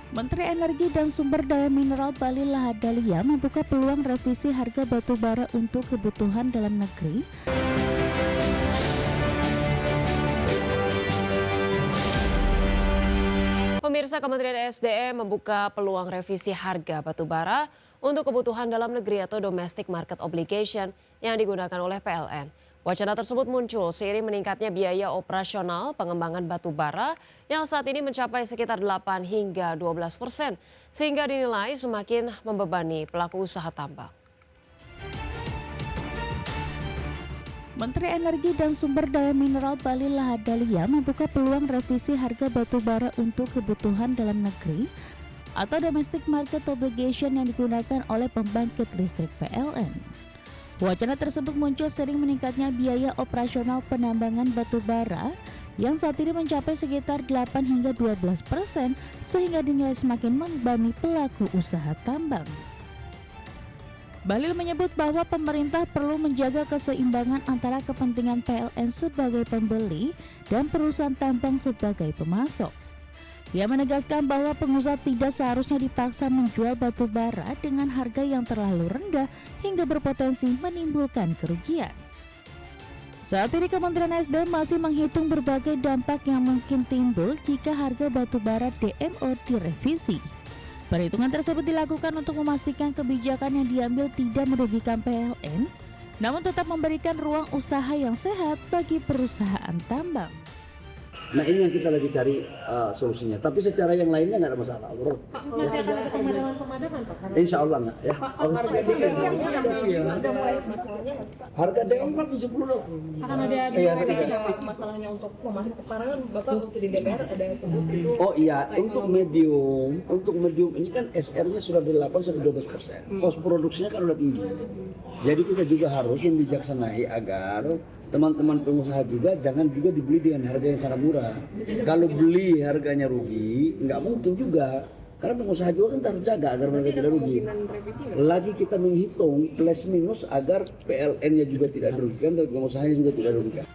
Menteri Energi dan Sumber Daya Mineral Bali Lahadalia membuka peluang revisi harga batu bara untuk kebutuhan dalam negeri. Pemirsa, Kementerian SDM membuka peluang revisi harga batu bara untuk kebutuhan dalam negeri atau domestic market obligation yang digunakan oleh PLN. Wacana tersebut muncul seiring meningkatnya biaya operasional pengembangan batu bara yang saat ini mencapai sekitar 8 hingga 12%, sehingga dinilai semakin membebani pelaku usaha tambang. Menteri Energi dan Sumber Daya Mineral Bali Lahadalia membuka peluang revisi harga batu bara untuk kebutuhan dalam negeri atau domestic market obligation yang digunakan oleh pembangkit listrik PLN. Wacana tersebut muncul sering meningkatnya biaya operasional penambangan batu bara yang saat ini mencapai sekitar 8 hingga 12%, sehingga dinilai semakin membebani pelaku usaha tambang. Balil menyebut bahwa pemerintah perlu menjaga keseimbangan antara kepentingan PLN sebagai pembeli dan perusahaan tambang sebagai pemasok. Dia menegaskan bahwa pengusaha tidak seharusnya dipaksa menjual batu bara dengan harga yang terlalu rendah hingga berpotensi menimbulkan kerugian. Saat ini Kementerian SDM masih menghitung berbagai dampak yang mungkin timbul jika harga batu bara DMO direvisi. Perhitungan tersebut dilakukan untuk memastikan kebijakan yang diambil tidak merugikan PLN, namun tetap memberikan ruang usaha yang sehat bagi perusahaan tambang. Nah, ini yang kita lagi cari solusinya. Tapi secara yang lainnya nggak ada masalah, bro. Pak, masih akan ada pemadaman Pak? Insya Allah nggak ya. Harga masalahnya Harga DM kan 70 loh. akan ada masalahnya untuk pemahaman kemarin Bapak waktu di DPR ada sebut itu. Oh iya, untuk medium ini kan SR-nya sudah dari 8 sampai 12%. Kos produksinya kan udah tinggi. Jadi kita juga harus membijaksanai agar teman-teman pengusaha juga jangan juga dibeli dengan harga yang sangat murah. Kalau beli harganya rugi, nggak mungkin juga. Karena pengusaha juga kan harus jaga agar mereka tidak rugi. Lagi kita menghitung plus minus agar PLN-nya juga tidak dirugikan dan pengusahanya juga tidak dirugikan.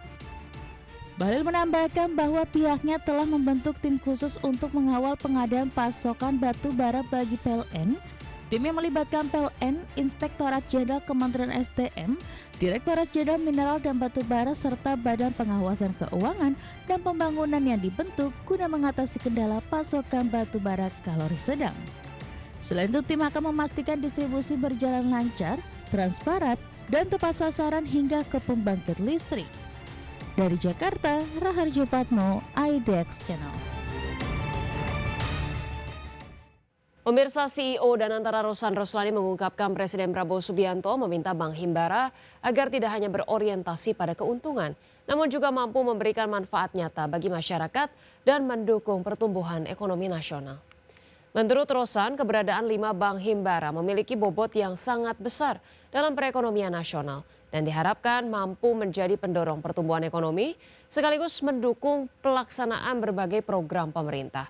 Balil menambahkan bahwa pihaknya telah membentuk tim khusus untuk mengawal pengadaan pasokan batu bara bagi PLN. Tim yang melibatkan PLN, Inspektorat Jenderal Kementerian SDM, Direktorat Jenderal Mineral dan Batu Bara, serta Badan Pengawasan Keuangan dan Pembangunan yang dibentuk guna mengatasi kendala pasokan batu bara kalori sedang. Selain itu, tim akan memastikan distribusi berjalan lancar, transparan, dan tepat sasaran hingga ke pembangkit listrik. Dari Jakarta, Raharjo Patmo, IDX Channel. Pemirsa, CEO Danantara Rosan Roslani mengungkapkan Presiden Prabowo Subianto meminta Bank Himbara agar tidak hanya berorientasi pada keuntungan, namun juga mampu memberikan manfaat nyata bagi masyarakat dan mendukung pertumbuhan ekonomi nasional. Menurut Rosan, keberadaan 5 Bank Himbara memiliki bobot yang sangat besar dalam perekonomian nasional dan diharapkan mampu menjadi pendorong pertumbuhan ekonomi sekaligus mendukung pelaksanaan berbagai program pemerintah.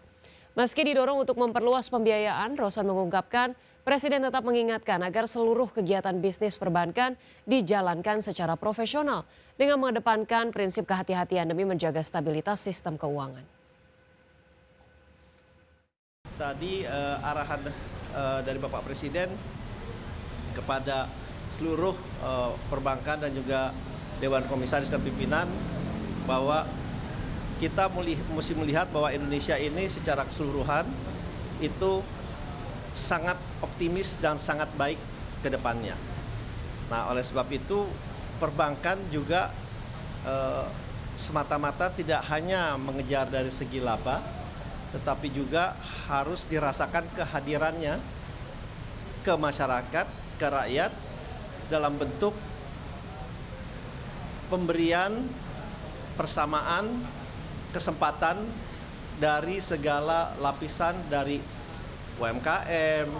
Meski didorong untuk memperluas pembiayaan, Rosan mengungkapkan Presiden tetap mengingatkan agar seluruh kegiatan bisnis perbankan dijalankan secara profesional dengan mengedepankan prinsip kehati-hatian demi menjaga stabilitas sistem keuangan. Tadi arahan dari Bapak Presiden kepada seluruh perbankan dan juga Dewan Komisaris dan pimpinan bahwa kita mesti melihat bahwa Indonesia ini secara keseluruhan itu sangat optimis dan sangat baik ke depannya. Nah, oleh sebab itu perbankan juga semata-mata tidak hanya mengejar dari segi laba, tetapi juga harus dirasakan kehadirannya ke masyarakat, ke rakyat dalam bentuk pemberian persamaan kesempatan dari segala lapisan dari UMKM,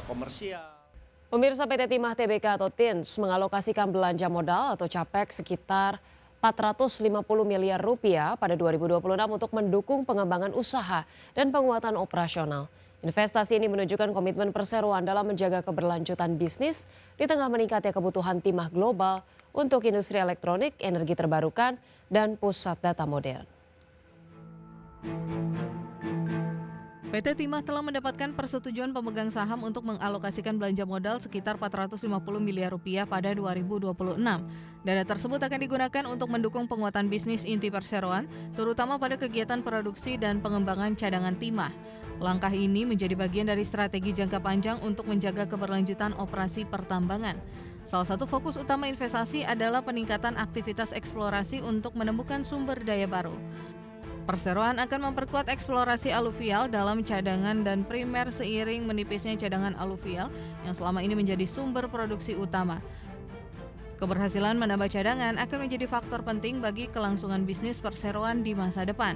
komersial. Pemirsa, PT Timah Tbk atau TINS mengalokasikan belanja modal atau CAPEX sekitar 450 miliar rupiah pada 2026 untuk mendukung pengembangan usaha dan penguatan operasional. Investasi ini menunjukkan komitmen perseroan dalam menjaga keberlanjutan bisnis di tengah meningkatnya kebutuhan timah global untuk industri elektronik, energi terbarukan, dan pusat data modern. PT Timah telah mendapatkan persetujuan pemegang saham untuk mengalokasikan belanja modal sekitar 450 miliar rupiah pada 2026. Dana tersebut akan digunakan untuk mendukung penguatan bisnis inti perseroan, terutama pada kegiatan produksi dan pengembangan cadangan timah. Langkah ini menjadi bagian dari strategi jangka panjang untuk menjaga keberlanjutan operasi pertambangan. Salah satu fokus utama investasi adalah peningkatan aktivitas eksplorasi untuk menemukan sumber daya baru. Perseroan akan memperkuat eksplorasi aluvial dalam cadangan dan primer seiring menipisnya cadangan aluvial yang selama ini menjadi sumber produksi utama. Keberhasilan menambah cadangan akan menjadi faktor penting bagi kelangsungan bisnis perseroan di masa depan.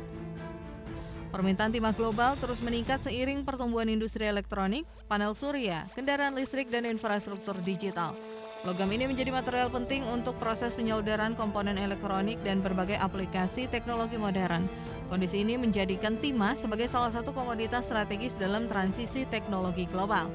Permintaan timah global terus meningkat seiring pertumbuhan industri elektronik, panel surya, kendaraan listrik, dan infrastruktur digital. Logam ini menjadi material penting untuk proses penyelenggaraan komponen elektronik dan berbagai aplikasi teknologi modern. Kondisi ini menjadikan timah sebagai salah satu komoditas strategis dalam transisi teknologi global.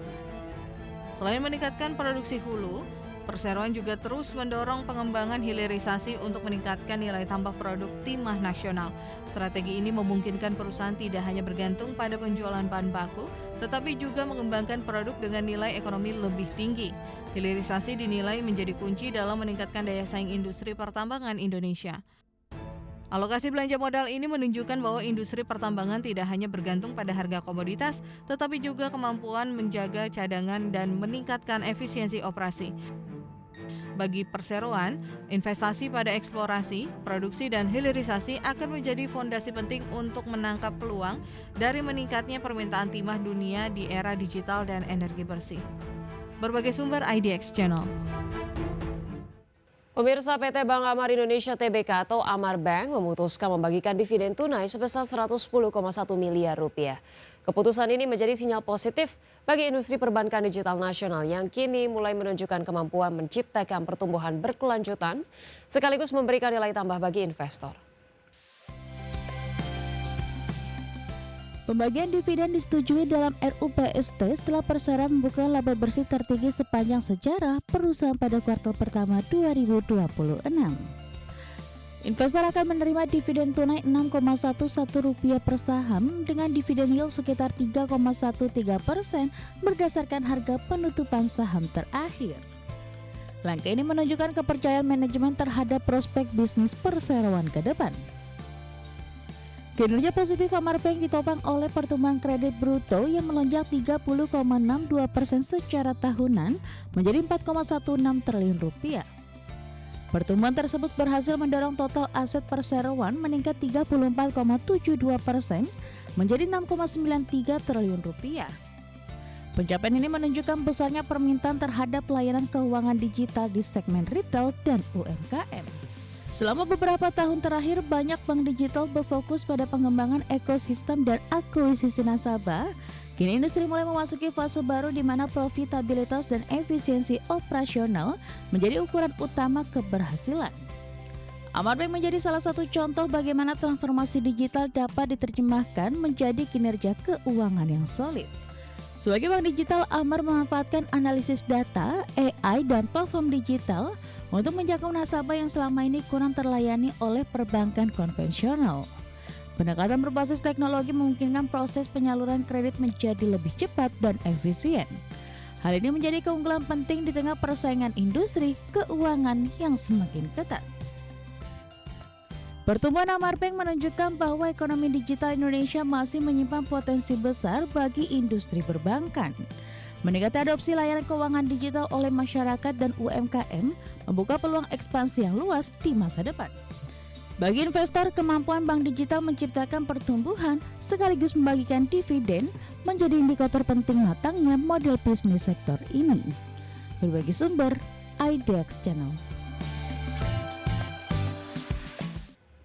Selain meningkatkan produksi hulu, perseroan juga terus mendorong pengembangan hilirisasi untuk meningkatkan nilai tambah produk timah nasional. Strategi ini memungkinkan perusahaan tidak hanya bergantung pada penjualan bahan baku, tetapi juga mengembangkan produk dengan nilai ekonomi lebih tinggi. Hilirisasi dinilai menjadi kunci dalam meningkatkan daya saing industri pertambangan Indonesia. Alokasi belanja modal ini menunjukkan bahwa industri pertambangan tidak hanya bergantung pada harga komoditas, tetapi juga kemampuan menjaga cadangan dan meningkatkan efisiensi operasi. Bagi perseroan, investasi pada eksplorasi, produksi, dan hilirisasi akan menjadi fondasi penting untuk menangkap peluang dari meningkatnya permintaan timah dunia di era digital dan energi bersih. Berbagai sumber IDX Channel. Pemirsa, PT Bank Amar Indonesia Tbk atau Amar Bank memutuskan membagikan dividen tunai sebesar 110,1 miliar rupiah. Keputusan ini menjadi sinyal positif bagi industri perbankan digital nasional yang kini mulai menunjukkan kemampuan menciptakan pertumbuhan berkelanjutan sekaligus memberikan nilai tambah bagi investor. Pembagian dividen disetujui dalam RUPST setelah Persero membuka laba bersih tertinggi sepanjang sejarah perusahaan pada kuartal pertama 2026. Investor akan menerima dividen tunai Rp6,11 per saham dengan dividen yield sekitar 3,13% berdasarkan harga penutupan saham terakhir. Langkah ini menunjukkan kepercayaan manajemen terhadap prospek bisnis perseroan ke depan. Kinerja positif Amar Bank ditopang oleh pertumbuhan kredit bruto yang melonjak 30,62% secara tahunan menjadi Rp4,16 triliun. Pertumbuhan tersebut berhasil mendorong total aset perseroan meningkat 34,72% menjadi Rp6,93 triliun. Pencapaian ini menunjukkan besarnya permintaan terhadap layanan keuangan digital di segmen retail dan UMKM. Selama beberapa tahun terakhir, banyak bank digital berfokus pada pengembangan ekosistem dan akuisisi nasabah. Kini industri mulai memasuki fase baru di mana profitabilitas dan efisiensi operasional menjadi ukuran utama keberhasilan. Amar Bank menjadi salah satu contoh bagaimana transformasi digital dapat diterjemahkan menjadi kinerja keuangan yang solid. Sebagai bank digital, Amar memanfaatkan analisis data, AI, dan platform digital untuk menjangkau nasabah yang selama ini kurang terlayani oleh perbankan konvensional. Pendekatan berbasis teknologi memungkinkan proses penyaluran kredit menjadi lebih cepat dan efisien. Hal ini menjadi keunggulan penting di tengah persaingan industri keuangan yang semakin ketat. Pertumbuhan Amar Bank menunjukkan bahwa ekonomi digital Indonesia masih menyimpan potensi besar bagi industri perbankan. Meningkatnya adopsi layanan keuangan digital oleh masyarakat dan UMKM membuka peluang ekspansi yang luas di masa depan. Bagi investor, kemampuan bank digital menciptakan pertumbuhan sekaligus membagikan dividen menjadi indikator penting matangnya model bisnis sektor ini. Berbagai sumber, IDX Channel.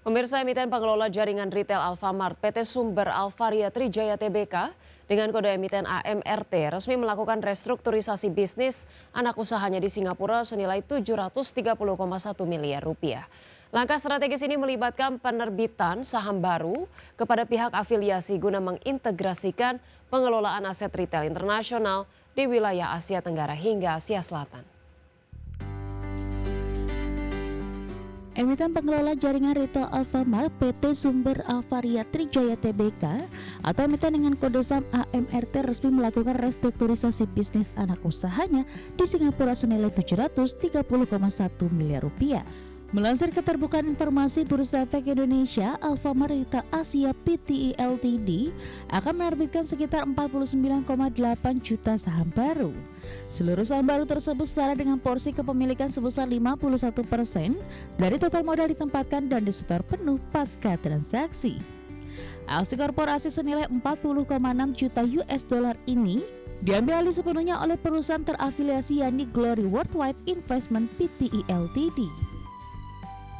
Pemirsa, emiten pengelola jaringan retail Alfamart PT Sumber Alvaria Trijaya Tbk dengan kode emiten AMRT resmi melakukan restrukturisasi bisnis anak usahanya di Singapura senilai Rp730,1 miliar. Langkah strategis ini melibatkan penerbitan saham baru kepada pihak afiliasi guna mengintegrasikan pengelolaan aset retail internasional di wilayah Asia Tenggara hingga Asia Selatan. Emiten pengelola jaringan retail Alfamart PT Sumber Alvaria Trijaya Tbk atau emiten dengan kode saham AMRT resmi melakukan restrukturisasi bisnis anak usahanya di Singapura senilai 730,1 miliar rupiah. Melansir keterbukaan informasi Bursa Efek Indonesia, Alfamart Retail Asia Pte Ltd akan menerbitkan sekitar 49,8 juta saham baru. Seluruh saham baru tersebut setara dengan porsi kepemilikan sebesar 51% dari total modal ditempatkan dan disetor penuh pasca transaksi. Aksi korporasi senilai 40,6 juta US dollar ini diambil alih sepenuhnya oleh perusahaan terafiliasi yakni Glory Worldwide Investment Pte Ltd.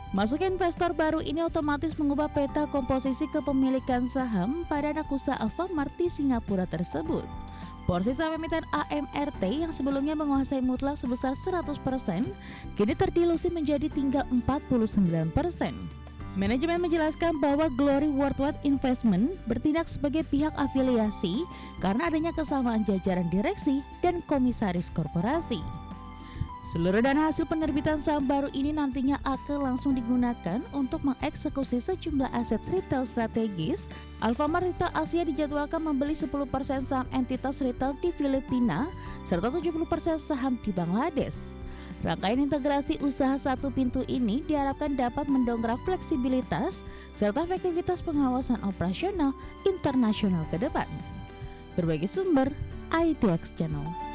Masuknya investor baru ini otomatis mengubah peta komposisi kepemilikan saham pada anak usaha Alfamart di Singapura tersebut. Porsi saham emiten AMRT yang sebelumnya menguasai mutlak sebesar 100% kini terdilusi menjadi tinggal 49%. Manajemen menjelaskan bahwa Glory Worldwide Investment bertindak sebagai pihak afiliasi karena adanya kesamaan jajaran direksi dan komisaris korporasi. Seluruh dana hasil penerbitan saham baru ini nantinya akan langsung digunakan untuk mengeksekusi sejumlah aset retail strategis. Alfamart Retail Asia dijadwalkan membeli 10% saham entitas retail di Filipina serta 70% saham di Bangladesh. Rangkaian integrasi usaha satu pintu ini diharapkan dapat mendongkrak fleksibilitas serta efektivitas pengawasan operasional internasional ke depan. Berbagai sumber, IDX Channel.